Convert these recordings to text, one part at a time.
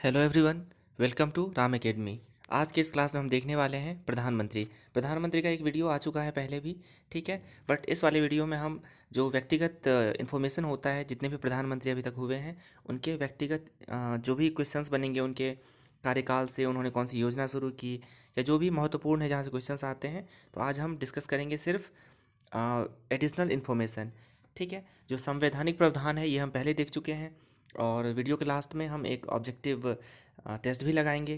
Hello everyone, welcome to Ram Academy. आज के इस क्लास में हम देखने वाले हैं प्रधानमंत्री का एक वीडियो आ चुका है पहले भी। ठीक है, बट इस वाले वीडियो में हम जो व्यक्तिगत इन्फॉर्मेशन होता है, जितने भी प्रधानमंत्री अभी तक हुए हैं उनके व्यक्तिगत जो भी क्वेश्चंस बनेंगे, उनके कार्यकाल से उन्होंने कौन सी योजना शुरू की या जो भी महत्वपूर्ण है जहाँ से क्वेश्चंस आते हैं, तो आज हम डिस्कस करेंगे सिर्फ एडिशनल इन्फॉर्मेशन। ठीक है, जो संवैधानिक प्रावधान है ये हम पहले देख चुके हैं और वीडियो के लास्ट में हम एक ऑब्जेक्टिव टेस्ट भी लगाएंगे।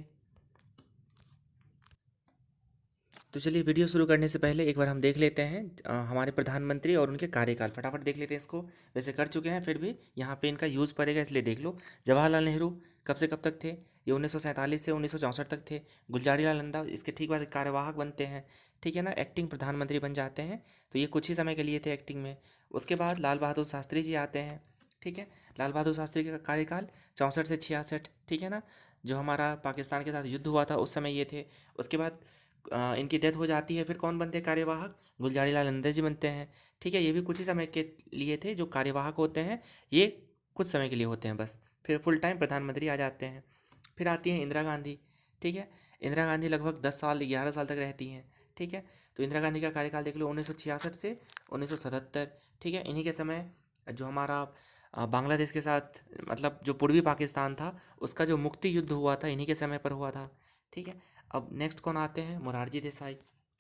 तो चलिए, वीडियो शुरू करने से पहले एक बार हम देख लेते हैं हमारे प्रधानमंत्री और उनके कार्यकाल। फटाफट देख लेते हैं इसको। वैसे कर चुके हैं, फिर भी यहाँ पे इनका यूज़ पड़ेगा इसलिए देख लो। जवाहरलाल नेहरू कब से कब तक थे? ये 1947 से 1964 तक थे। गुलजारी लाल नंदा इसके ठीक बाद कार्यवाहक बनते हैं। ठीक है ना, एक्टिंग प्रधानमंत्री बन जाते हैं। तो ये कुछ ही समय के लिए थे एक्टिंग में। उसके बाद लाल बहादुर शास्त्री जी आते हैं। ठीक है, लाल बहादुर शास्त्री का कार्यकाल 64 से 66। ठीक है ना, जो हमारा पाकिस्तान के साथ युद्ध हुआ था उस समय ये थे। उसके बाद इनकी डेथ हो जाती है, फिर कौन बनते हैं कार्यवाहक? गुलजारी लाल नंदा जी बनते हैं। ठीक है, ये भी कुछ ही समय के लिए थे। जो कार्यवाहक होते हैं ये कुछ समय के लिए होते हैं बस, फिर फुल टाइम प्रधानमंत्री आ जाते हैं। फिर आती हैं इंदिरा गांधी। ठीक है, इंदिरा गांधी लगभग 10 साल 11 साल तक रहती हैं। ठीक है, तो इंदिरा गांधी का कार्यकाल देख लो 1966 से 1977। ठीक है, इन्हीं के समय जो हमारा बांग्लादेश के साथ, मतलब जो पूर्वी पाकिस्तान था, उसका जो मुक्ति युद्ध हुआ था इन्हीं के समय पर हुआ था। ठीक है, अब नेक्स्ट कौन आते हैं? मोरारजी देसाई।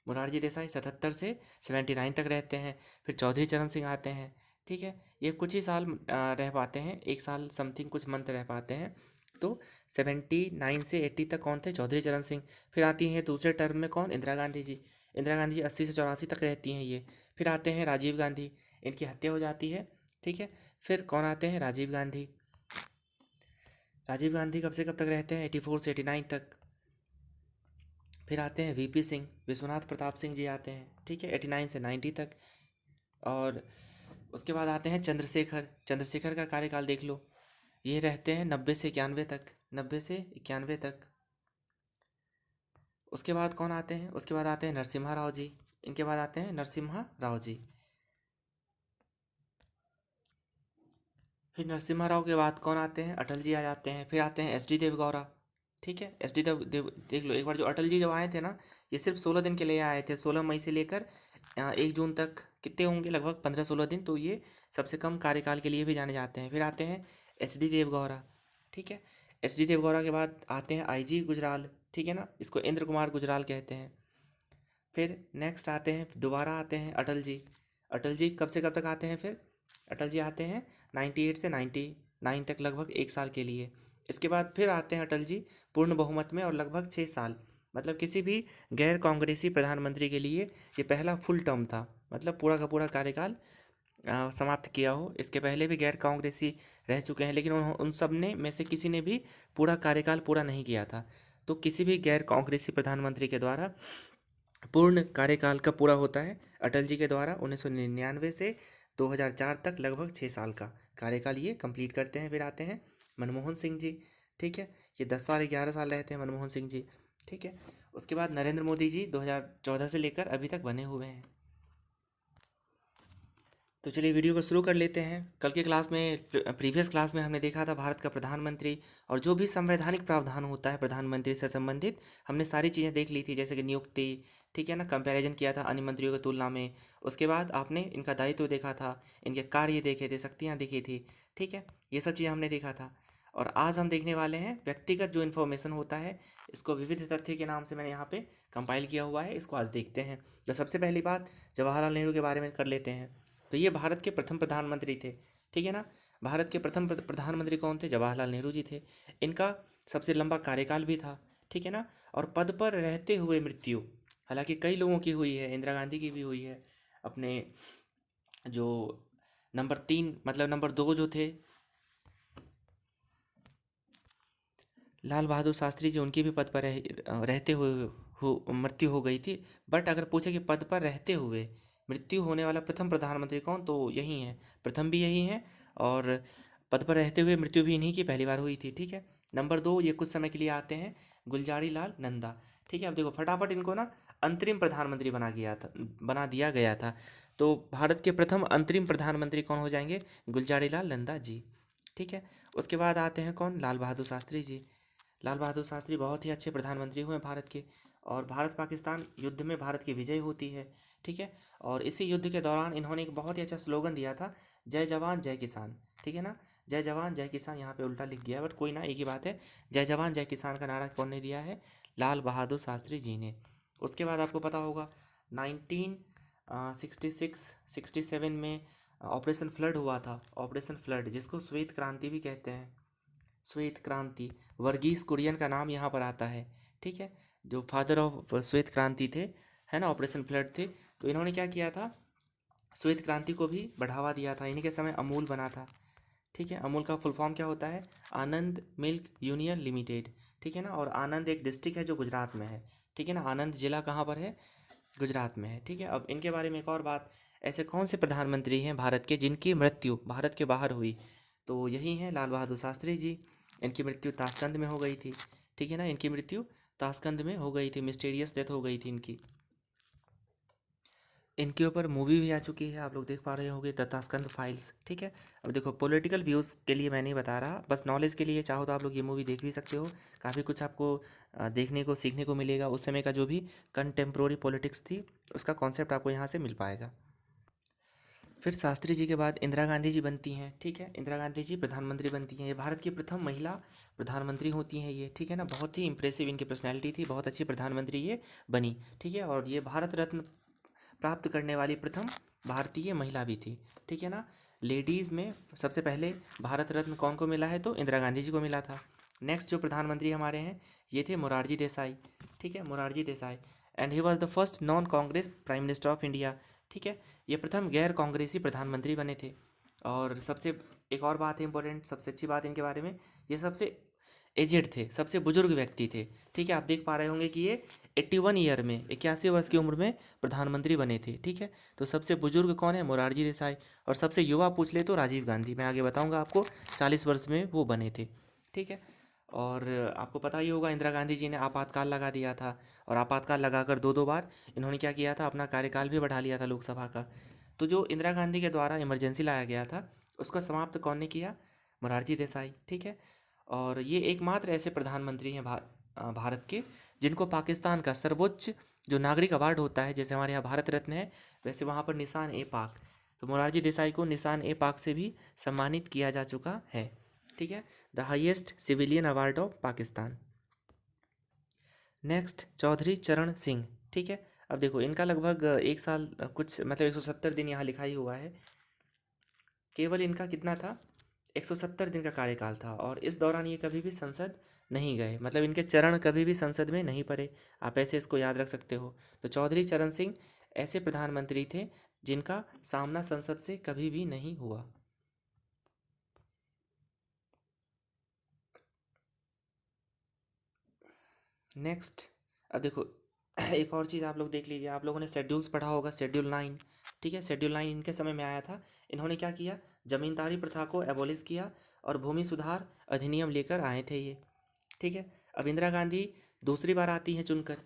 मोरारजी देसाई 77 से 79 तक रहते हैं। फिर चौधरी चरण सिंह आते हैं। ठीक है, ये कुछ ही साल रह पाते हैं, 1 साल समथिंग कुछ मंथ रह पाते हैं। तो 79 से 80 तक कौन थे? चौधरी चरण सिंह। फिर आती हैं दूसरे टर्म में कौन? इंदिरा गांधी जी। इंदिरा गांधी 80 से 84 तक रहती हैं ये। फिर आते हैं राजीव गांधी, इनकी हत्या हो जाती है। ठीक है, फिर कौन आते हैं? राजीव गांधी। राजीव गांधी कब से कब तक रहते हैं? 84 से 89 तक। फिर आते हैं वीपी सिंह, विश्वनाथ प्रताप सिंह जी आते हैं। ठीक है, 89 से 90 तक। और उसके बाद आते हैं चंद्रशेखर। चंद्रशेखर का कार्यकाल देख लो, ये रहते हैं 90 से 91 तक। 90 से 91 तक। उसके बाद कौन आते हैं? उसके बाद आते हैं नरसिम्हा राव जी। इनके बाद आते हैं नरसिम्हा राव जी। फिर नरसिम्हा राव के बाद कौन आते हैं? अटल जी आ जाते हैं। फिर आते हैं एस डी देवगौड़ा। ठीक है, एस डी देव देख लो एक बार, जो अटल जी जब आए थे ना, ये सिर्फ 16 दिन के लिए आए थे। 16 मई से लेकर 1 जून तक। कितने होंगे? लगभग 15-16 दिन। तो ये सबसे कम कार्यकाल के लिए भी जाने जाते हैं। फिर आते हैं एच डी देवगौड़ा। ठीक है, एच डी देवगौड़ा के बाद आते हैं आई जी गुजराल। ठीक है ना, इसको इंद्र कुमार गुजराल कहते हैं। फिर नेक्स्ट आते हैं, दोबारा आते हैं अटल जी। अटल जी कब से कब तक आते हैं फिर? अटल जी आते हैं 98 से 99 तक, लगभग 1 साल के लिए। इसके बाद फिर आते हैं अटल जी पूर्ण बहुमत में और लगभग 6 साल। मतलब किसी भी गैर कांग्रेसी प्रधानमंत्री के लिए ये पहला फुल टर्म था, मतलब पूरा का पूरा कार्यकाल समाप्त किया हो। इसके पहले भी गैर कांग्रेसी रह चुके हैं, लेकिन उन सब ने में से किसी ने भी पूरा कार्यकाल पूरा नहीं किया था। तो किसी भी गैर कांग्रेसी प्रधानमंत्री के द्वारा पूर्ण कार्यकाल कब पूरा होता है? अटल जी के द्वारा 1999 से 2004 तक, लगभग 6 साल का कार्यकाल ये कंप्लीट करते हैं। फिर आते हैं मनमोहन सिंह जी। ठीक है, ये 10 साल 11 साल रहते हैं मनमोहन सिंह जी। ठीक है, उसके बाद नरेंद्र मोदी जी 2014 से लेकर अभी तक बने हुए हैं। तो चलिए वीडियो को शुरू कर लेते हैं। कल के क्लास में, प्रीवियस क्लास में हमने देखा था भारत का प्रधानमंत्री और जो भी संवैधानिक प्रावधान होता है प्रधानमंत्री से संबंधित, हमने सारी चीज़ें देख ली थी, जैसे कि नियुक्ति। ठीक है ना, कंपैरिजन किया था अन्य मंत्रियों की तुलना में। उसके बाद आपने इनका दायित्व देखा था, इनके कार्य देखे थे, शक्तियाँ देखी थी। ठीक है, ये सब चीज़ें हमने देखा था। और आज हम देखने वाले हैं व्यक्तिगत जो इन्फॉर्मेशन होता है, इसको विविध तथ्य के नाम से मैंने यहाँ पे कंपाइल किया हुआ है, इसको आज देखते हैं। तो सबसे पहली बात, जवाहरलाल नेहरू के बारे में कर लेते हैं। तो ये भारत के प्रथम प्रधानमंत्री थे। ठीक है ना, भारत के प्रथम प्रधानमंत्री कौन थे? जवाहरलाल नेहरू जी थे। इनका सबसे लंबा कार्यकाल भी था। ठीक है ना, और पद पर रहते हुए मृत्यु, हालांकि कई लोगों की हुई है, इंदिरा गांधी की भी हुई है। अपने जो नंबर 3, मतलब नंबर 2 जो थे लाल बहादुर शास्त्री जी, उनकी भी पद पर रहते हुए मृत्यु हो गई थी। बट अगर पूछे कि पद पर रहते हुए मृत्यु होने वाला प्रथम प्रधानमंत्री कौन, तो यही है, प्रथम भी यही है। और पद पर रहते हुए मृत्यु भी इन्हीं की पहली बार हुई थी। ठीक है, नंबर 2 ये कुछ समय के लिए आते हैं, गुलजारी लाल नंदा। ठीक है, अब देखो फटाफट इनको ना अंतरिम प्रधानमंत्री बना दिया गया था। तो भारत के प्रथम अंतरिम प्रधानमंत्री कौन हो जाएंगे? गुलजारी लाल नंदा जी। ठीक है, उसके बाद आते हैं कौन? लाल बहादुर शास्त्री जी। लाल बहादुर शास्त्री बहुत ही अच्छे प्रधानमंत्री हुए भारत के। और भारत पाकिस्तान युद्ध में भारत की विजय होती है, ठीक है। और इसी युद्ध के दौरान इन्होंने एक बहुत ही अच्छा स्लोगन दिया था, जय जवान जय किसान, ठीक है ना। जय जवान जय किसान, यहाँ पे उल्टा लिख दिया है बट कोई ना, एक ही बात है। जय जवान जय किसान का नारा कौन ने दिया है? लाल बहादुर शास्त्री जी ने। उसके बाद आपको पता होगा 1966-67 में ऑपरेशन फ्लड हुआ था। ऑपरेशन फ्लड, जिसको श्वेत क्रांति भी कहते हैं, श्वेत क्रांति। वर्गीस कुरियन का नाम यहाँ पर आता है, ठीक है, जो फादर ऑफ श्वेत क्रांति थे, है ना, ऑपरेशन फ्लड थे। तो इन्होंने क्या किया था, श्वेत क्रांति को भी बढ़ावा दिया था। इन्हीं के समय अमूल बना था, ठीक है। अमूल का फुल फॉर्म क्या होता है? आनंद मिल्क यूनियन लिमिटेड, ठीक है ना। और आनंद एक डिस्ट्रिक्ट है जो गुजरात में है, ठीक है ना। आनंद जिला कहाँ पर है? गुजरात में है, ठीक है। अब इनके बारे में एक और बात, ऐसे कौन से प्रधानमंत्री हैं भारत के जिनकी मृत्यु भारत के बाहर हुई? तो यही हैं लाल बहादुर शास्त्री जी। इनकी मृत्यु ताशकंद में हो गई थी, ठीक है ना। इनकी मृत्यु ताशकंद में हो गई थी, मिस्टीरियस डेथ हो गई थी इनकी। इनके ऊपर मूवी भी आ चुकी है, आप लोग देख पा रहे होंगे, द ताशकंद फाइल्स, ठीक है। अब देखो, पॉलिटिकल व्यूज़ के लिए मैं नहीं बता रहा, बस नॉलेज के लिए चाहो तो आप लोग ये मूवी देख भी सकते हो। काफ़ी कुछ आपको देखने को सीखने को मिलेगा। उस समय का जो भी कंटेम्प्रोरी पॉलिटिक्स थी उसका कॉन्सेप्ट आपको यहाँ से मिल पाएगा। फिर शास्त्री जी के बाद इंदिरा गांधी जी बनती हैं, ठीक है। इंदिरा गांधी जी प्रधानमंत्री बनती हैं। ये भारत की प्रथम महिला प्रधानमंत्री होती हैं ये, ठीक है ना। बहुत ही इंप्रेसिव इनकी पर्सनैलिटी थी, बहुत अच्छी प्रधानमंत्री ये बनी, ठीक है। और ये भारत रत्न प्राप्त करने वाली प्रथम भारतीय महिला भी थी, ठीक है ना। लेडीज़ में सबसे पहले भारत रत्न कौन को मिला है? तो इंदिरा गांधी जी को मिला था। नेक्स्ट जो प्रधानमंत्री हमारे हैं ये थे मोरारजी देसाई, ठीक है, Morarji Desai. And he was the first non Congress prime minister of India, ठीक है। ये प्रथम गैर कांग्रेसी प्रधानमंत्री बने थे। और सबसे एक और बात है इंपॉर्टेंट, सबसे अच्छी बात इनके बारे में, ये सबसे एजेड थे, सबसे बुजुर्ग व्यक्ति थे, ठीक है। आप देख पा रहे होंगे कि ये 81 ईयर में, 81 वर्ष की उम्र में प्रधानमंत्री बने थे, ठीक है। तो सबसे बुजुर्ग कौन है? मोरारजी देसाई। और सबसे युवा पूछ ले तो राजीव गांधी, मैं आगे बताऊंगा आपको, 40 वर्ष में वो बने थे, ठीक है। और आपको पता ही होगा इंदिरा गांधी जी ने आपातकाल लगा दिया था। और आपातकाल लगाकर दो दो बार इन्होंने क्या किया था, अपना कार्यकाल भी बढ़ा लिया था लोकसभा का। तो जो इंदिरा गांधी के द्वारा इमरजेंसी लाया गया था उसको समाप्त कौन ने किया? मोरारजी देसाई, ठीक है। और ये एकमात्र ऐसे प्रधानमंत्री हैं भारत के जिनको पाकिस्तान का सर्वोच्च जो नागरिक अवार्ड होता है, जैसे हमारे यहाँ भारत रत्न है वैसे वहाँ पर निशान ए पाक, तो मोरारजी देसाई को निशान ए पाक से भी सम्मानित किया जा चुका है, ठीक है। The highest civilian award of Pakistan. Next Chaudhary Charan Singh, ठीक है। अब देखो इनका लगभग एक साल कुछ मतलब 170 दिन यहाँ लिखा ही हुआ है। केवल इनका कितना था? 170 दिन का कार्यकाल था। और इस दौरान ये कभी भी संसद नहीं गए, मतलब इनके चरण कभी भी संसद में नहीं पड़े। आप ऐसे इसको याद रख सकते हो। तो चौधरी चरण सिंह ऐसे प्रधानमंत्री थे जिनका सामना संसद से कभी भी नहीं हुआ। नेक्स्ट, अब देखो एक और चीज़ आप लोग देख लीजिए, आप लोगों ने शेड्यूल्स पढ़ा होगा, शेड्यूल 9, ठीक है। शेड्यूल 9 इनके समय में आया था। इन्होंने क्या किया? जमींदारी प्रथा को एबॉलिश किया और भूमि सुधार अधिनियम लेकर आए थे ये, ठीक है। अब इंदिरा गांधी दूसरी बार आती हैं चुनकर।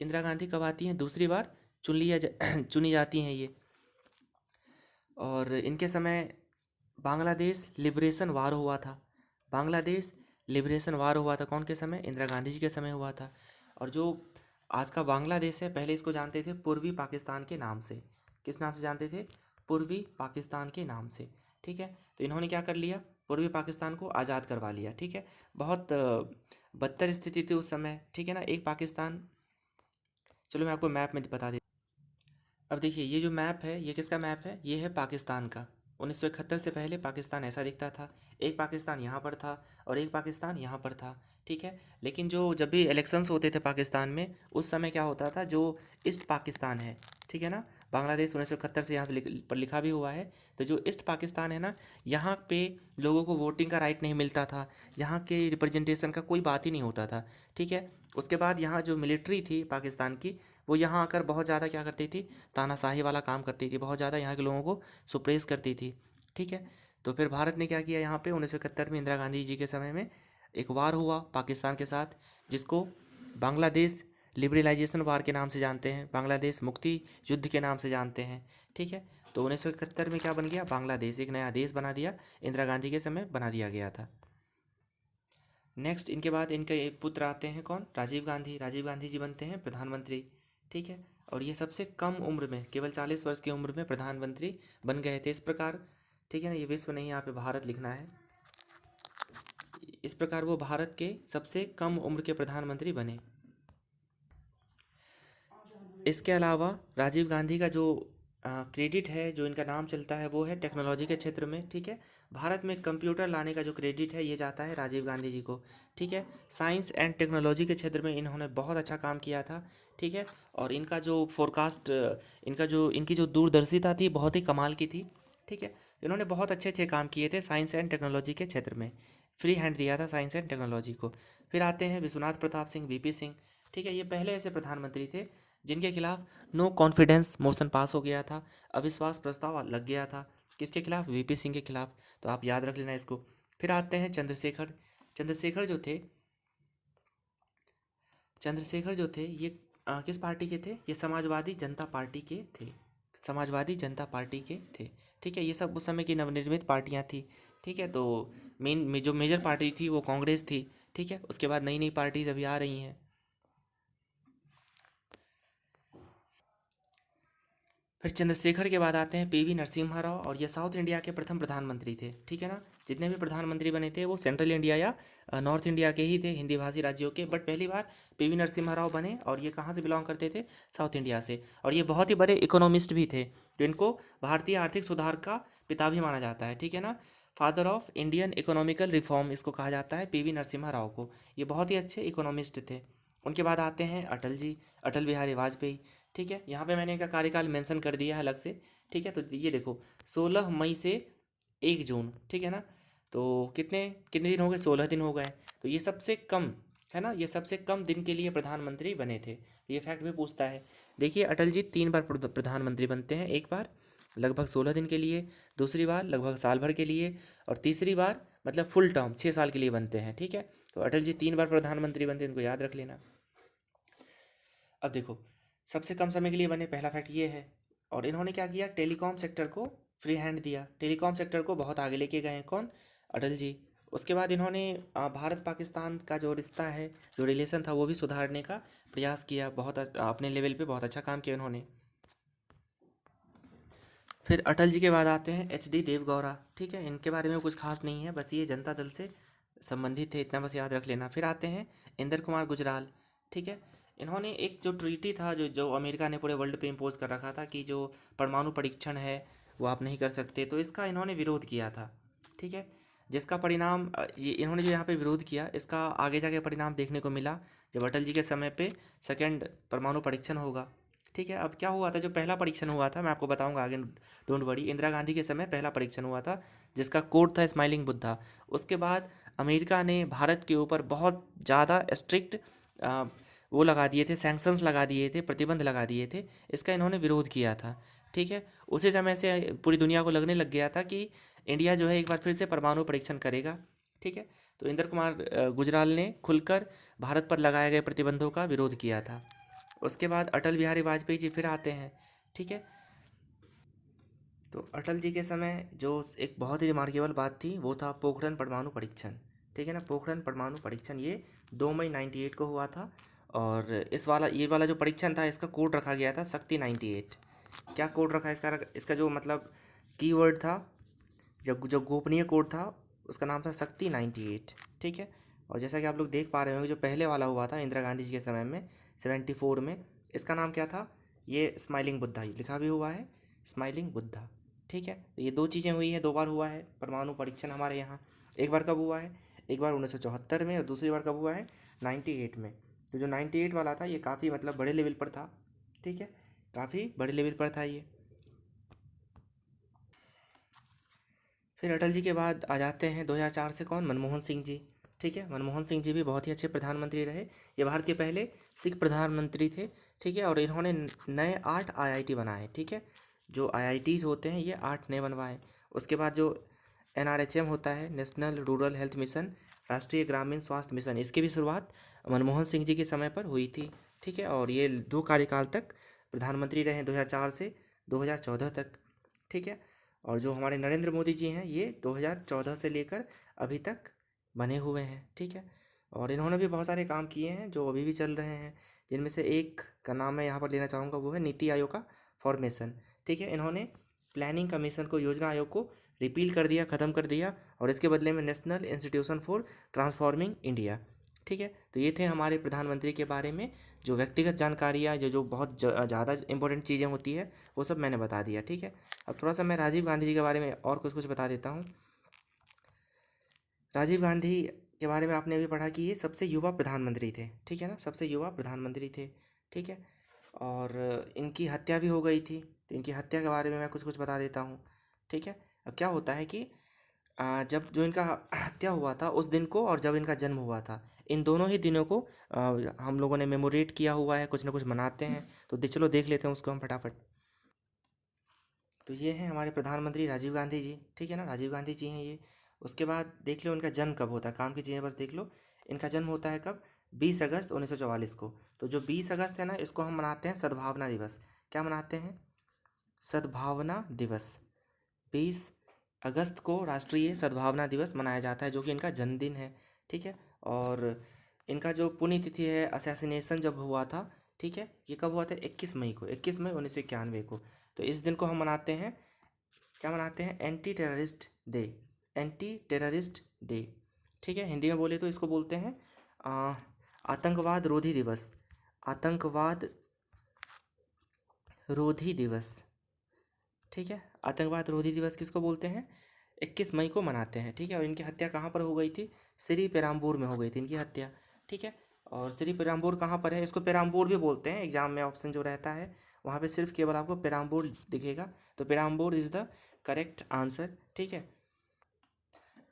इंदिरा गांधी कब आती हैं? दूसरी बार चुनी जाती हैं ये। और इनके समय बांग्लादेश लिबरेशन वार हुआ था। बांग्लादेश लिबरेशन वार हुआ था कौन के समय? इंदिरा गांधी जी के समय हुआ था। और जो आज का बांग्लादेश है, पहले इसको जानते थे पूर्वी पाकिस्तान के नाम से। किस नाम से जानते थे? पूर्वी पाकिस्तान के नाम से, ठीक है। तो इन्होंने क्या कर लिया? पूर्वी पाकिस्तान को आज़ाद करवा लिया, ठीक है। बहुत बदतर स्थिति थी उस समय, ठीक है ना। एक पाकिस्तान, चलो मैं आपको मैप में बता देता। अब देखिए ये जो मैप है ये किसका मैप है? ये है पाकिस्तान का। 1971 से पहले पाकिस्तान ऐसा दिखता था। एक पाकिस्तान यहाँ पर था और एक पाकिस्तान यहाँ पर था, ठीक है। लेकिन जो जब भी इलेक्शंस होते थे पाकिस्तान में उस समय क्या होता था, जो ईस्ट पाकिस्तान है, ठीक है ना, बांग्लादेश 1971 से यहाँ से पर लिखा भी हुआ है। तो जो ईस्ट पाकिस्तान है ना, यहाँ पे लोगों को वोटिंग का राइट नहीं मिलता था, यहाँ के रिप्रेजेंटेशन का कोई बात ही नहीं होता था, ठीक है। उसके बाद यहाँ जो मिलिट्री थी पाकिस्तान की वो यहाँ आकर बहुत ज़्यादा क्या करती थी? तानाशाही वाला काम करती थी, बहुत ज़्यादा यहाँ के लोगों को सुप्रेस करती थी, ठीक है। तो फिर भारत ने क्या किया, यहाँ पे 1971 में इंदिरा गांधी जी के समय में एक वार हुआ पाकिस्तान के साथ, जिसको बांग्लादेश लिबरलाइजेशन वार के नाम से जानते हैं, बांग्लादेश मुक्ति युद्ध के नाम से जानते हैं, ठीक है। तो 1971 में क्या बन गया? बांग्लादेश एक नया देश बना दिया, इंदिरा गांधी के समय बना दिया गया था। नेक्स्ट इनके बाद इनके एक पुत्र आते हैं कौन, राजीव गांधी। राजीव गांधी जी बनते हैं प्रधानमंत्री, ठीक है। और ये सबसे कम उम्र में, केवल 40 वर्ष की उम्र में प्रधानमंत्री बन गए थे। इस प्रकार, ठीक है ना, ये विश्व नहीं, यहाँ पे भारत लिखना है। इस प्रकार वो भारत के सबसे कम उम्र के प्रधानमंत्री बने। इसके अलावा राजीव गांधी का जो क्रेडिट है, जो इनका नाम चलता है, वो है टेक्नोलॉजी के क्षेत्र में, ठीक है। भारत में कंप्यूटर लाने का जो क्रेडिट है, ये जाता है राजीव गांधी जी को, ठीक है। साइंस एंड टेक्नोलॉजी के क्षेत्र में इन्होंने बहुत अच्छा काम किया था, ठीक है। और इनका जो फोरकास्ट, इनकी जो दूरदर्शिता थी, बहुत ही कमाल की थी, ठीक है। इन्होंने बहुत अच्छे अच्छे काम किए थे साइंस एंड टेक्नोलॉजी के क्षेत्र में, फ्री हैंड दिया था साइंस एंड टेक्नोलॉजी को। फिर आते हैं विश्वनाथ प्रताप सिंह, वीपी सिंह, ठीक है। ये पहले ऐसे प्रधानमंत्री थे जिनके खिलाफ नो कॉन्फिडेंस मोशन पास हो गया था, अविश्वास प्रस्ताव लग गया था। किसके खिलाफ? वीपी सिंह के खिलाफ। तो आप याद रख लेना इसको। फिर आते हैं चंद्रशेखर। चंद्रशेखर जो थे, चंद्रशेखर जो थे ये किस पार्टी के थे? ये समाजवादी जनता पार्टी के थे, समाजवादी जनता पार्टी के थे, ठीक है। ये सब उस समय की नवनिर्मित पार्टियां थी, ठीक है। तो जो मेजर पार्टी थी वो कांग्रेस थी, ठीक है। उसके बाद नई नई पार्टीज अभी आ रही हैं। फिर चंद्रशेखर के बाद आते हैं पीवी नरसिम्हा राव, और ये साउथ इंडिया के प्रथम प्रधानमंत्री थे, ठीक है ना। जितने भी प्रधानमंत्री बने थे वो सेंट्रल इंडिया या नॉर्थ इंडिया के ही थे, हिंदी भाषी राज्यों के। बट पहली बार पीवी नरसिम्हा राव बने, और ये कहाँ से बिलोंग करते थे? साउथ इंडिया से। और ये बहुत ही बड़े इकोनॉमिस्ट भी थे, तो इनको भारतीय आर्थिक सुधार का पिता भी माना जाता है, ठीक है ना। Father of Indian economical reform इसको कहा जाता है, पीवी नरसिम्हा राव को। ये बहुत ही अच्छे इकोनॉमिस्ट थे। उनके बाद आते हैं अटल जी, अटल बिहारी वाजपेयी, ठीक है। यहाँ पे मैंने इनका कार्यकाल मेंशन कर दिया है अलग से, ठीक है। तो ये देखो, 16 मई से 1 जून, ठीक है ना। तो कितने कितने दिन हो गए? 16 दिन हो गए। तो ये सबसे कम है ना, ये सबसे कम दिन के लिए प्रधानमंत्री बने थे। ये फैक्ट भी पूछता है। देखिए, अटल जी 3 बार प्रधानमंत्री बनते हैं। एक बार लगभग 16 दिन के लिए, दूसरी बार लगभग साल भर के लिए, और तीसरी बार मतलब फुल टर्म 6 साल के लिए बनते हैं, ठीक है। तो अटल जी 3 बार प्रधानमंत्री बनते हैं, इनको याद रख लेना। अब देखो, सबसे कम समय के लिए बने, पहला फैक्ट ये है। और इन्होंने क्या किया? टेलीकॉम सेक्टर को फ्री हैंड दिया, टेलीकॉम सेक्टर को बहुत आगे लेके गए हैं। कौन? अटल जी। उसके बाद इन्होंने भारत पाकिस्तान का जो रिश्ता है, जो रिलेशन था, वो भी सुधारने का प्रयास किया। बहुत अपने लेवल पे बहुत अच्छा काम किया इन्होंने। फिर अटल जी के बाद आते हैं HD देवगौड़ा, ठीक है। इनके बारे में कुछ खास नहीं है, बस ये जनता दल से संबंधित थे, इतना बस याद रख लेना। फिर आते हैं इंदर कुमार गुजराल, ठीक है। इन्होंने एक जो ट्रीटी था, जो जो अमेरिका ने पूरे वर्ल्ड पे इम्पोज कर रखा था, कि जो परमाणु परीक्षण है वो आप नहीं कर सकते, तो इसका इन्होंने विरोध किया था, ठीक है। जिसका परिणाम ये इन्होंने जो यहाँ पे विरोध किया, इसका आगे जाके परिणाम देखने को मिला जब अटल जी के समय पे सेकेंड परमाणु परीक्षण होगा, ठीक है। अब क्या हुआ था? जो पहला परीक्षण हुआ था, मैं आपको बताऊंगा आगे, डोंट वरी। इंदिरा गांधी के समय पहला परीक्षण हुआ था, जिसका कोड था स्माइलिंग बुद्धा। उसके बाद अमेरिका ने भारत के ऊपर बहुत ज़्यादा स्ट्रिक्ट वो लगा दिए थे, सैंक्शंस लगा दिए थे, प्रतिबंध लगा दिए थे। इसका इन्होंने विरोध किया था, ठीक है। उसी समय से पूरी दुनिया को लगने लग गया था कि इंडिया जो है एक बार फिर से परमाणु परीक्षण करेगा, ठीक है। तो इंदर कुमार गुजराल ने खुलकर भारत पर लगाए गए प्रतिबंधों का विरोध किया था। उसके बाद अटल बिहारी वाजपेयी जी फिर आते हैं, ठीक है। तो अटल जी के समय जो एक बहुत ही रिमार्केबल बात थी, वो था पोखरण परमाणु परीक्षण, ठीक है ना। पोखरण परमाणु परीक्षण ये 2 मई 98 को हुआ था। और ये वाला जो परीक्षण था, इसका कोड रखा गया था शक्ति 98। क्या कोड रखा है इसका? इसका जो मतलब कीवर्ड था, जो गोपनीय कोड था, उसका नाम था शक्ति 98, ठीक है। और जैसा कि आप लोग देख पा रहे होंगे, जो पहले वाला हुआ था इंदिरा गांधी जी के समय में 74 में, इसका नाम क्या था? ये स्माइलिंग बुद्धा ही लिखा भी हुआ है, स्माइलिंग बुद्धा, ठीक है। तो ये 2 चीज़ें हुई हैं, 2 बार हुआ है परमाणु परीक्षण हमारे यहाँ। एक बार कब हुआ है? एक बार 1974 में, और दूसरी बार कब हुआ है? 98 में। तो जो 98 वाला था, ये काफ़ी मतलब बड़े लेवल पर था, ठीक है, काफ़ी बड़े लेवल पर था ये। फिर अटल जी के बाद आ जाते हैं 2004 से कौन? मनमोहन सिंह जी, ठीक है। मनमोहन सिंह जी भी बहुत ही अच्छे प्रधानमंत्री रहे। ये भारत के पहले सिख प्रधानमंत्री थे, ठीक है। और इन्होंने नए 8 IIT बनाए, ठीक है। जो IITs होते हैं, ये 8 नए बनवाए। उसके बाद जो NRHM होता है, नेशनल रूरल हेल्थ मिशन, राष्ट्रीय ग्रामीण स्वास्थ्य मिशन, इसकी भी शुरुआत मनमोहन सिंह जी के समय पर हुई थी, ठीक है। और ये 2 कार्यकाल तक प्रधानमंत्री रहे, 2004 से 2014 तक, ठीक है। और जो हमारे नरेंद्र मोदी जी हैं, ये 2014 से लेकर अभी तक बने हुए हैं, ठीक है। और इन्होंने भी बहुत सारे काम किए हैं जो अभी भी चल रहे हैं, जिनमें से एक का नाम मैं यहाँ पर लेना चाहूँगा, वो है नीति आयोग का फॉर्मेशन। ठीक है, इन्होंने प्लानिंग कमीशन को, योजना आयोग को रिपील कर दिया, ख़त्म कर दिया, और इसके बदले में national institution for transforming India. ठीक है, तो ये थे हमारे प्रधानमंत्री के बारे में जो व्यक्तिगत जानकारियाँ, जो जो बहुत ज़्यादा इंपॉर्टेंट चीज़ें होती है, वो सब मैंने बता दिया। ठीक है, अब थोड़ा सा मैं राजीव गांधी जी के बारे में और कुछ कुछ बता देता हूँ। राजीव गांधी के बारे में आपने अभी पढ़ा कि ये सबसे युवा प्रधानमंत्री थे। ठीक है ना, सबसे युवा प्रधानमंत्री थे। ठीक है, और इनकी हत्या भी हो गई थी, तो इनकी हत्या के बारे में मैं कुछ कुछ बता देता हूँ। ठीक है, अब क्या होता है कि जब जो इनका हत्या हुआ था उस दिन को, और जब इनका जन्म हुआ था, इन दोनों ही दिनों को हम लोगों ने मेमोरेट किया हुआ है, कुछ ना कुछ मनाते हैं। तो चलो देख लेते हैं उसको हम फटाफट। तो ये हैं हमारे प्रधानमंत्री राजीव गांधी जी। ठीक है ना, राजीव गांधी जी हैं ये। उसके बाद देख लो इनका जन्म कब होता है, काम की चीज़ें बस देख लो। इनका जन्म होता है कब? 20 अगस्त 1944 को। तो जो 20 अगस्त है ना, इसको हम मनाते हैं सद्भावना दिवस। क्या मनाते हैं? सद्भावना दिवस। 20 अगस्त को राष्ट्रीय सद्भावना दिवस मनाया जाता है, जो कि इनका जन्मदिन है। ठीक है, और इनका जो पुण्यतिथि है, असैसिनेशन जब हुआ था, ठीक है, ये कब हुआ था? 21 मई को, 21 मई 1991 को। तो इस दिन को हम मनाते हैं, क्या मनाते हैं? Anti terrorist day. Anti terrorist day. ठीक है, हिंदी में बोले तो इसको बोलते हैं आतंकवाद रोधी दिवस। आतंकवाद रोधी दिवस। ठीक है, आतंकवाद रोधी दिवस किसको बोलते हैं? 21 मई को मनाते हैं। ठीक है, और इनकी हत्या कहाँ पर हो गई थी? श्री पेराम्बूर में हो गई थी इनकी हत्या। ठीक है, और श्री पेराम्बूर कहाँ पर है? इसको पेराम्बूर भी बोलते हैं, एग्जाम में ऑप्शन जो रहता है वहाँ पे सिर्फ केवल आपको पेराम्बूर दिखेगा, तो Perambur is the correct answer. ठीक है,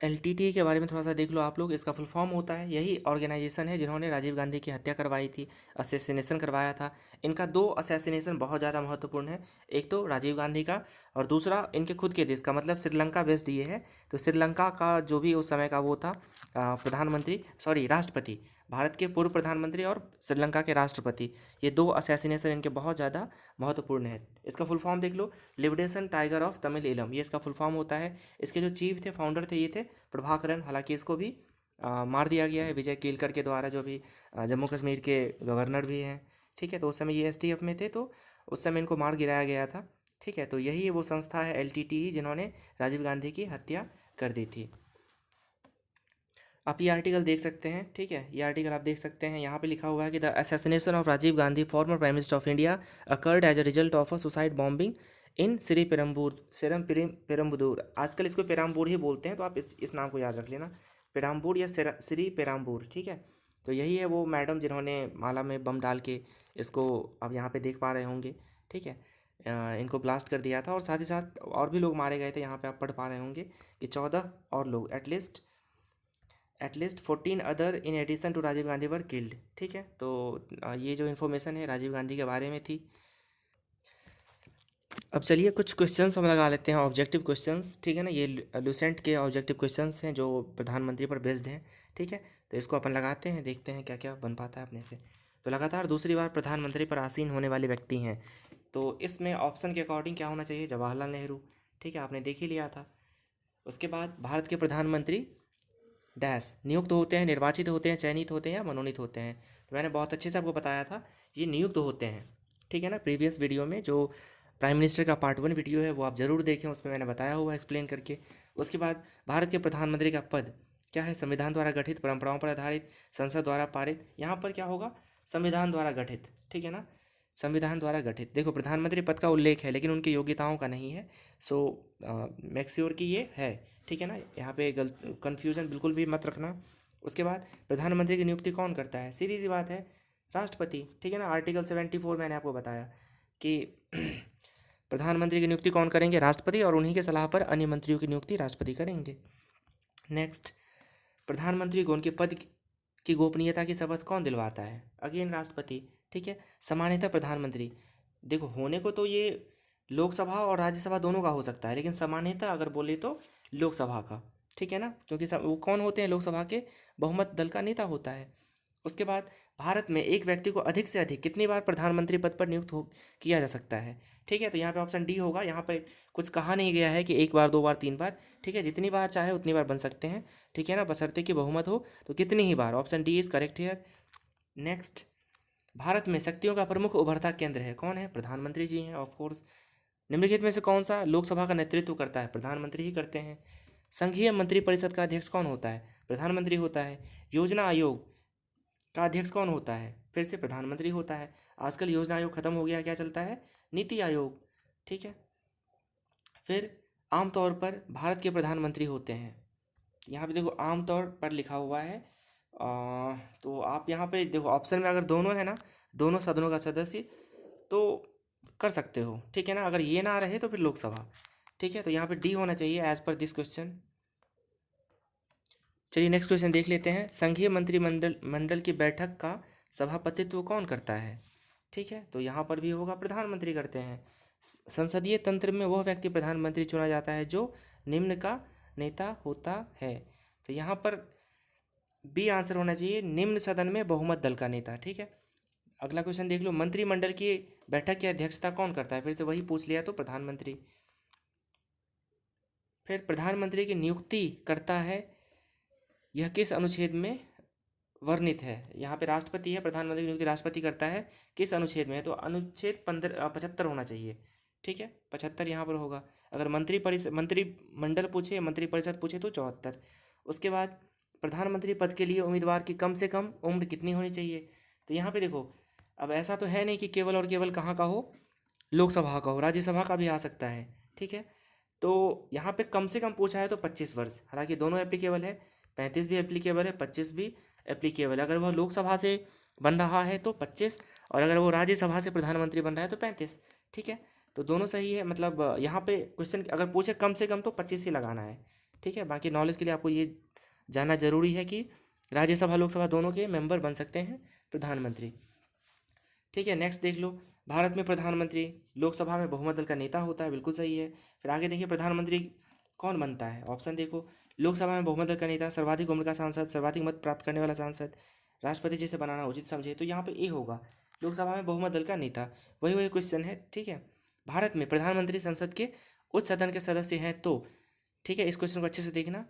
एलटीटी के बारे में थोड़ा सा देख लो आप लोग। इसका फुल फॉर्म होता है, यही ऑर्गेनाइजेशन है जिन्होंने राजीव गांधी की हत्या करवाई थी, असैसिनेशन करवाया था। इनका दो असैसिनेशन बहुत ज़्यादा महत्वपूर्ण है, एक तो राजीव गांधी का, और दूसरा इनके खुद के देश का, मतलब श्रीलंका बेस्ड ये है। तो श्रीलंका का जो भी उस समय का वो था प्रधानमंत्री, सॉरी राष्ट्रपति, भारत के पूर्व प्रधानमंत्री और श्रीलंका के राष्ट्रपति, ये दो असैसिनेशन इनके बहुत ज़्यादा महत्वपूर्ण है। इसका फुल फॉर्म देख लो, liberation tiger of Tamil Eelam, ये इसका फुल फॉर्म होता है। इसके जो चीफ थे, फाउंडर थे, ये थे प्रभाकरन। हालांकि इसको भी मार दिया गया है विजय केलकर के द्वारा, जो भी जम्मू कश्मीर के गवर्नर भी हैं। ठीक है, तो उस समय ये एसटीएफ में थे, तो उस समय इनको मार गिराया गया था। ठीक है, तो यही वो संस्था है एलटीटीई जिन्होंने राजीव गांधी की हत्या कर दी थी। आप ये आर्टिकल देख सकते हैं। ठीक है, ये आर्टिकल आप देख सकते हैं, यहाँ पे लिखा हुआ है कि the assassination of Rajiv Gandhi former prime minister of India occurred as a result of a suicide bombing in Sri Perambur, Perumbudur. आजकल इसको पेराम्बूर ही बोलते हैं, तो आप इस नाम को याद रख लेना, पेराम्बूर या श्री पेराम्बूर। ठीक है, तो यही है वो मैडम जिन्होंने माला में बम डाल के इसको, आप यहाँ पे देख पा रहे होंगे। ठीक है, इनको ब्लास्ट कर दिया था, और साथ ही साथ और भी लोग मारे गए थे। यहाँ पे आप पढ़ पा रहे होंगे कि 14 और लोग, at least 14 other in addition to Rajiv Gandhi were killed. ठीक है, तो ये जो इन्फॉर्मेशन है राजीव गांधी के बारे में थी। अब चलिए कुछ क्वेश्चंस हम लगा लेते हैं, ऑब्जेक्टिव क्वेश्चंस। ठीक है ना, ये लूसेंट के ऑब्जेक्टिव क्वेश्चंस हैं जो प्रधानमंत्री पर बेस्ड हैं। ठीक है, तो इसको अपन लगाते हैं, देखते हैं क्या क्या बन पाता है अपने से। तो लगातार दूसरी बार प्रधानमंत्री पर आसीन होने वाले व्यक्ति हैं, तो इसमें ऑप्शन के अकॉर्डिंग क्या होना चाहिए? जवाहरलाल नेहरू। ठीक है, आपने देख ही लिया था। उसके बाद भारत के प्रधानमंत्री डैश नियुक्त होते हैं, निर्वाचित होते हैं, चयनित होते हैं या मनोनीत होते हैं। तो मैंने बहुत अच्छे से आपको बताया था, ये नियुक्त होते हैं। ठीक है ना, प्रीवियस वीडियो में जो प्राइम मिनिस्टर का पार्ट 1 वीडियो है वो आप ज़रूर देखें, उसमें मैंने बताया हुआ एक्सप्लेन करके। उसके बाद भारत के प्रधानमंत्री का पद क्या है? संविधान द्वारा गठित, परंपराओं पर आधारित, संसद द्वारा पारित। यहाँ पर क्या होगा? संविधान द्वारा गठित। ठीक है ना, संविधान द्वारा गठित। देखो प्रधानमंत्री पद का उल्लेख है लेकिन उनकी योग्यताओं का नहीं है, सो मेक श्योर कि ये है। ठीक है ना, यहाँ पे कन्फ्यूज़न बिल्कुल भी मत रखना। उसके बाद प्रधानमंत्री की नियुक्ति कौन करता है? सीधी सी बात है, राष्ट्रपति। ठीक है ना, आर्टिकल 74 मैंने आपको बताया कि प्रधानमंत्री की नियुक्ति कौन करेंगे? राष्ट्रपति, और उन्हीं के सलाह पर अन्य मंत्रियों की नियुक्ति राष्ट्रपति करेंगे। नेक्स्ट, प्रधानमंत्री को उनके पद की गोपनीयता की शपथ कौन दिलवाता है? अगेन राष्ट्रपति। ठीक है, सामान्यतः प्रधानमंत्री, देखो होने को तो ये लोकसभा और राज्यसभा दोनों का हो सकता है, लेकिन सामान्यतः अगर बोले तो लोकसभा का। ठीक है ना, क्योंकि वो कौन होते हैं? लोकसभा के बहुमत दल का नेता होता है। उसके बाद भारत में एक व्यक्ति को अधिक से अधिक कितनी बार प्रधानमंत्री पद पर नियुक्त हो किया जा सकता है। ठीक है, तो यहाँ पे ऑप्शन डी होगा। यहाँ पे कुछ कहा नहीं गया है कि एक बार, दो बार, तीन बार। ठीक है, जितनी बार चाहे उतनी बार बन सकते हैं। ठीक है ना, बशर्ते कि बहुमत हो तो कितनी ही बार। Option D is correct here. Next, Bharat में शक्तियों का प्रमुख उभरता केंद्र है, कौन है? प्रधानमंत्री जी हैं, ऑफ कोर्स। निम्नलिखित में से कौन सा लोकसभा का नेतृत्व करता है? प्रधानमंत्री ही करते हैं। संघीय मंत्रिपरिषद का अध्यक्ष कौन होता है? प्रधानमंत्री होता है। योजना आयोग का अध्यक्ष कौन होता है? फिर से प्रधानमंत्री होता है। आजकल योजना आयोग खत्म हो गया, क्या चलता है? नीति आयोग। ठीक है, फिर आमतौर पर भारत के प्रधानमंत्री होते हैं। यहाँ पे देखो आमतौर पर लिखा हुआ है। तो आप यहाँ पे देखो ऑप्शन में अगर दोनों है ना, दोनों सदनों का सदस्य, तो कर सकते हो। ठीक है ना, अगर ये ना रहे तो फिर लोकसभा। ठीक है, तो यहाँ पे डी होना चाहिए एज पर दिस क्वेश्चन। चलिए नेक्स्ट क्वेश्चन देख लेते हैं। संघीय मंत्रिमंडल की बैठक का सभापतित्व कौन करता है? ठीक है, तो यहाँ पर भी होगा प्रधानमंत्री करते हैं। संसदीय तंत्र में वह व्यक्ति प्रधानमंत्री चुना जाता है जो निम्न का नेता होता है। तो यहाँ पर बी आंसर होना चाहिए, निम्न सदन में बहुमत दल का नेता। ठीक है, अगला क्वेश्चन देख लो। मंत्रिमंडल की बैठक की अध्यक्षता कौन करता है? फिर से वही पूछ लिया तो प्रधानमंत्री। फिर प्रधानमंत्री की नियुक्ति करता है, यह किस अनुच्छेद में वर्णित है? यहाँ पे राष्ट्रपति है, प्रधानमंत्री की नियुक्ति राष्ट्रपति करता है, किस अनुच्छेद में है? तो अनुच्छेद 75 होना चाहिए। ठीक है, 75 यहाँ पर होगा। अगर मंत्रिमंडल पूछे, मंत्रिपरिषद पूछे तो 74। उसके बाद प्रधानमंत्री पद के लिए उम्मीदवार की कम से कम उम्र कितनी होनी चाहिए? तो यहाँ पे देखो, अब ऐसा तो है नहीं कि केवल और केवल कहाँ का हो, लोकसभा का हो, राज्यसभा का भी आ सकता है। ठीक है, तो यहाँ पे कम से कम पूछा है तो 25 वर्ष। हालांकि दोनों एप्लीकेबल है, 35 भी एप्लीकेबल है, 25 भी एप्लीकेबल है। अगर वह लोकसभा से बन रहा है तो 25, और अगर वो राज्यसभा से प्रधानमंत्री बन रहा है तो 35। ठीक है, तो दोनों सही है। मतलब यहाँ पे क्वेश्चन अगर पूछे कम से कम तो 25 ही लगाना है। ठीक है, बाकी नॉलेज के लिए आपको ये जानना जरूरी है कि राज्यसभा लोकसभा दोनों के मेंबर बन सकते हैं प्रधानमंत्री। ठीक है, नेक्स्ट देख लो। भारत में प्रधानमंत्री लोकसभा में बहुमत दल का नेता होता है, बिल्कुल सही है। फिर आगे देखिए, प्रधानमंत्री कौन बनता है? ऑप्शन देखो, लोकसभा में बहुमत दल का नेता, सर्वाधिक उम्र का सांसद, सर्वाधिक मत प्राप्त करने वाला सांसद, राष्ट्रपति जी से बनाना उचित समझे। तो यहाँ पे ए होगा, लोकसभा में बहुमत दल का नेता। वही वही क्वेश्चन है। ठीक है, भारत में प्रधानमंत्री संसद के उच्च सदन के सदस्य हैं तो। ठीक है, इस क्वेश्चन को अच्छे से देखना।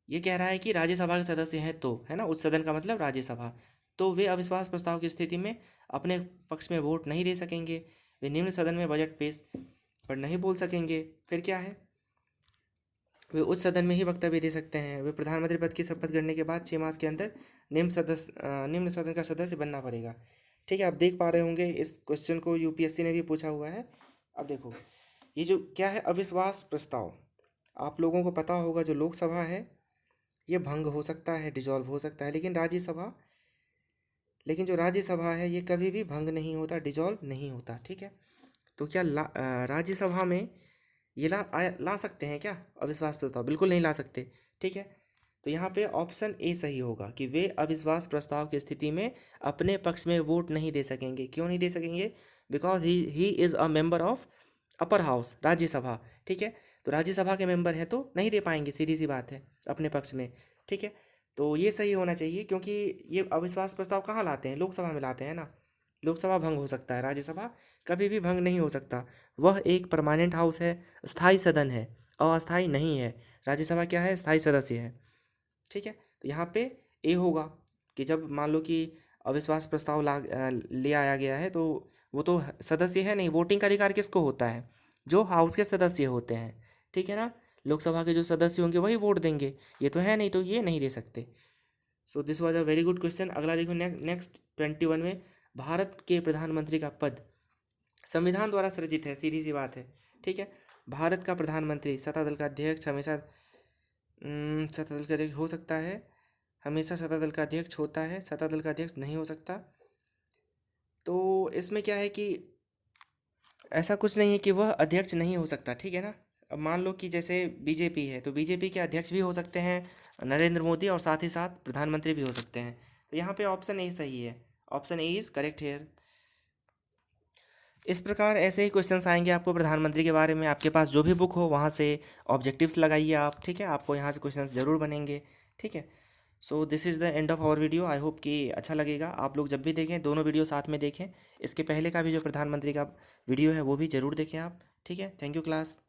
ये कह रहा है कि राज्यसभा के सदस्य हैं तो, है ना, उच्च सदन का मतलब राज्यसभा, तो वे अविश्वास प्रस्ताव की स्थिति में अपने पक्ष में वोट नहीं दे सकेंगे। वे निम्न सदन में बजट पेश पर नहीं बोल सकेंगे। फिर क्या है? वे उच्च सदन में ही वक्तव्य दे सकते हैं। वे प्रधानमंत्री पद की शपथ करने के बाद 6 मास के अंदर निम्न सदन का सदस्य बनना पड़ेगा। ठीक है, आप देख पा रहे होंगे इस क्वेश्चन को यूपीएससी ने भी पूछा हुआ है। अब देखो, ये जो क्या है, अविश्वास प्रस्ताव, आप लोगों को पता होगा जो लोकसभा है ये भंग हो सकता है, डिजॉल्व हो सकता है, लेकिन जो राज्यसभा है ये कभी भी भंग नहीं होता, डिजॉल्व नहीं होता। ठीक है, तो क्या राज्यसभा में ये ला सकते हैं क्या अविश्वास प्रस्ताव? बिल्कुल नहीं ला सकते। ठीक है, तो यहाँ पे ऑप्शन ए सही होगा कि वे अविश्वास प्रस्ताव की स्थिति में अपने पक्ष में वोट नहीं दे सकेंगे। क्यों नहीं दे सकेंगे? Because he is a member of upper house, Rajya Sabha. ठीक है, तो राज्यसभा के मेंबर हैं तो नहीं दे पाएंगे, सीधी सी बात है, अपने पक्ष में। ठीक है, तो ये सही होना चाहिए, क्योंकि ये अविश्वास प्रस्ताव कहाँ लाते हैं? लोकसभा में लाते हैं ना। लोकसभा भंग हो सकता है, राज्यसभा कभी भी भंग नहीं हो सकता। वह एक परमानेंट हाउस है, स्थायी सदन है, अस्थायी नहीं है। राज्यसभा क्या है? स्थायी सदस्य है। ठीक है, तो यहाँ पे ए होगा कि जब मान लो कि अविश्वास प्रस्ताव ले आया गया है तो वो तो सदस्य है नहीं। वोटिंग का अधिकार किसको होता है? जो हाउस के सदस्य होते हैं। ठीक है ना, लोकसभा के जो सदस्य होंगे वही वोट देंगे। ये तो है नहीं, तो ये नहीं दे सकते। So this was a very good question. अगला देखो, नेक्स्ट 21 में, भारत के प्रधानमंत्री का पद संविधान द्वारा सृजित है, सीधी सी बात है। ठीक है, भारत का प्रधानमंत्री सत्ता दल का अध्यक्ष हमेशा सत्ता दल का अध्यक्ष हो सकता है, हमेशा सत्ता दल का अध्यक्ष होता है, सत्ता दल का अध्यक्ष नहीं हो सकता। तो इसमें क्या है कि ऐसा कुछ नहीं है कि वह अध्यक्ष नहीं हो सकता। ठीक है ना, अब मान लो कि जैसे बीजेपी है तो बीजेपी के अध्यक्ष भी हो सकते हैं नरेंद्र मोदी, और साथ ही साथ प्रधानमंत्री भी हो सकते हैं। तो यहाँ पे ऑप्शन ए सही है, option A is correct here. इस प्रकार ऐसे ही क्वेश्चंस आएंगे आपको प्रधानमंत्री के बारे में। आपके पास जो भी बुक हो वहाँ से ऑब्जेक्टिव्स लगाइए आप। ठीक है, आपको यहाँ से क्वेश्चंस जरूर बनेंगे। ठीक है, so this is the end of our video. I hope कि अच्छा लगेगा। आप लोग जब भी देखें दोनों वीडियो साथ में देखें। इसके पहले का भी जो प्रधानमंत्री का वीडियो है वो भी ज़रूर देखें आप। ठीक है, थैंक यू क्लास।